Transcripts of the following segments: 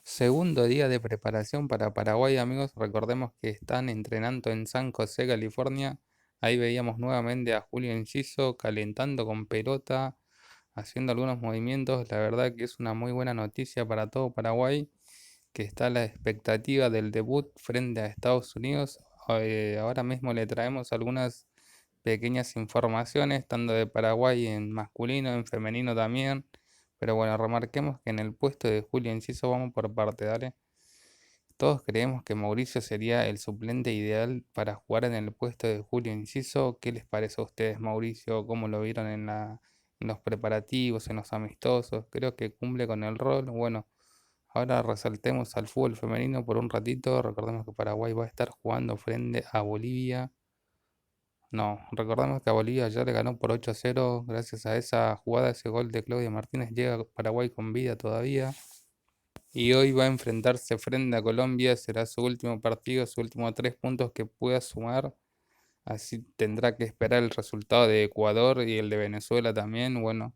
Segundo día de preparación para Paraguay, amigos. Recordemos que están entrenando en San José, California. Ahí veíamos nuevamente a Julio Enciso calentando con pelota, haciendo algunos movimientos. La verdad que es una muy buena noticia para todo Paraguay, que está a la expectativa del debut frente a Estados Unidos. Ahora mismo le traemos algunas pequeñas informaciones, tanto de Paraguay en masculino, en femenino también. Pero bueno, remarquemos que en el puesto de Julio Enciso vamos por parte, dale. Todos creemos que Mauricio sería el suplente ideal para jugar en el puesto de Julio Enciso. ¿Qué les parece a ustedes, Mauricio? ¿Cómo lo vieron en los preparativos, en los amistosos? Creo que cumple con el rol. Bueno, ahora resaltemos al fútbol femenino por un ratito. Recordemos que Paraguay va a estar jugando frente a Bolivia. No, recordemos que a Bolivia ya le ganó por 8-0. Gracias a esa jugada, ese gol de Claudia Martínez, llega Paraguay con vida todavía. Y hoy va a enfrentarse frente a Colombia. Será su último partido, sus últimos 3 puntos que pueda sumar. Así tendrá que esperar el resultado de Ecuador y el de Venezuela también. Bueno,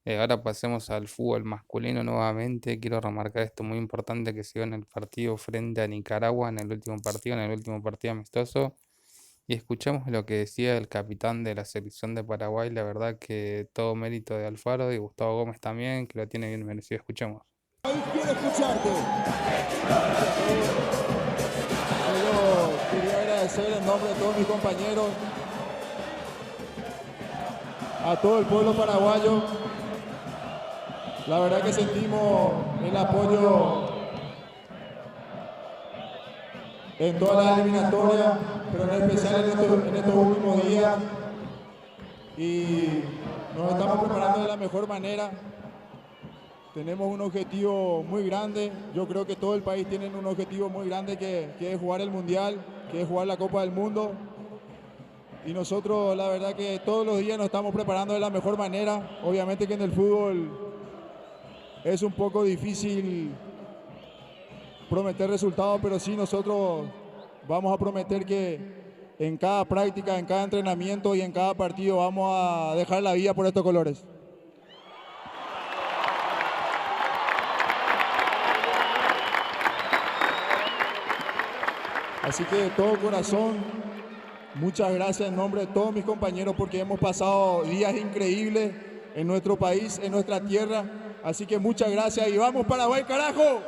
ahora pasemos al fútbol masculino nuevamente. Quiero remarcar esto muy importante que se dio en el partido frente a Nicaragua, en el último partido amistoso. Y escuchamos lo que decía el capitán de la selección de Paraguay. La verdad que todo mérito de Alfaro y Gustavo Gómez también, que lo tiene bien merecido. Escuchemos. Quiero escucharte. Yo quería agradecer en nombre de todos mis compañeros, a todo el pueblo paraguayo. La verdad que sentimos el apoyo en todas las eliminatorias, pero en especial en estos últimos días. Y nos estamos preparando de la mejor manera. Tenemos un objetivo muy grande. Yo creo que todo el país tiene un objetivo muy grande que es jugar el Mundial, que es jugar la Copa del Mundo. Y nosotros, la verdad que todos los días nos estamos preparando de la mejor manera. Obviamente que en el fútbol es un poco difícil prometer resultados, pero sí nosotros vamos a prometer que en cada práctica, en cada entrenamiento y en cada partido vamos a dejar la vida por estos colores. Así que de todo corazón, muchas gracias en nombre de todos mis compañeros porque hemos pasado días increíbles en nuestro país, en nuestra tierra. Así que muchas gracias y vamos Paraguay, carajo.